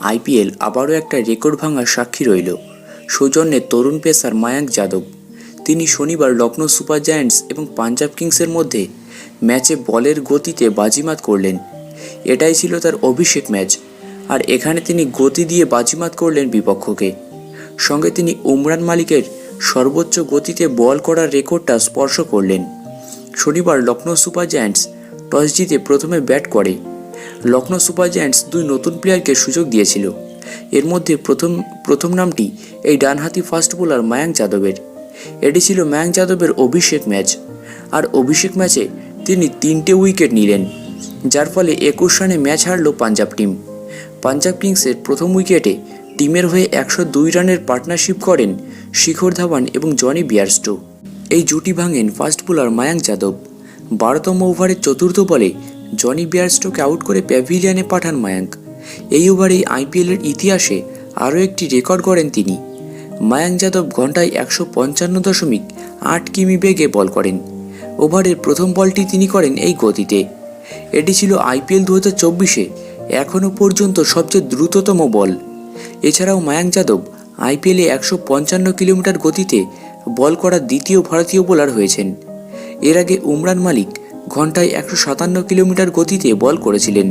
IPL আবারও একটা record ভাঙার সাক্ষী রইল সৌজন্যে তরুণ পেসার মায়াঙ্ক যাদব। তিনি শনিবার লখনৌ সুপার জায়ান্টস এবং পাঞ্জাব কিংসের মধ্যে ম্যাচে বলের গতিতে বাজিমাত করলেন। এটাই ছিল তার অভিষেক ম্যাচ, আর এখানে তিনি গতি দিয়ে বাজিমাত করলেন বিপক্ষকে। সঙ্গে তিনি উমরান মালিকের সর্বোচ্চ গতিতে বল করার রেকর্ডটা স্পর্শ করলেন। শনিবার লখনৌ সুপার জায়ান্টস টস জিতে প্রথমে ব্যাট করে। লখনৌ সুপার জায়ান্টস দুই নতুন প্লেয়ারকে সুযোগ দিয়েছিল। এর মধ্যে প্রথম নামটি এই ডানহাতি ফাস্ট বোলার মায়াঙ্ক যাদবের। এটি ছিল মায়াঙ্ক যাদবের অভিষেক ম্যাচ, আর অভিষেক ম্যাচে তিনি 3টে উইকেট নিলেন, যার ফলে 21 রানে ম্যাচ হারল পাঞ্জাব টিম। পাঞ্জাব কিংসের প্রথম উইকেটে টিমের হয়ে 102 রানের পার্টনারশিপ করেন শিখর ধাওয়ান এবং জনি বিয়ারস্টো। এই জুটি ভাঙেন ফাস্ট বোলার মায়াঙ্ক যাদব। 12তম ওভারের চতুর্থ বলে জনি বিয়ারস্টোকে আউট করে প্যাভিলিয়নে পাঠান মায়াঙ্ক। এই ওভারেই আইপিএলের ইতিহাসে আরও একটি রেকর্ড গড়েন তিনি। মায়াঙ্ক যাদব ঘন্টায় 155.8 কিমি বেগে বল করেন। ওভারের প্রথম বলটি তিনি করেন এই গতিতে। এটি ছিল আইপিএল 2024-এ এখনও পর্যন্ত সবচেয়ে দ্রুততম বল। এছাড়াও মায়াঙ্ক যাদব আইপিএলে 155 কিলোমিটার গতিতে বল করা দ্বিতীয় ভারতীয় বোলার হয়েছেন। এর আগে উমরান মালিক ঘন্টায় 157 কিলোমিটার গতিতে বল করেছিলেন।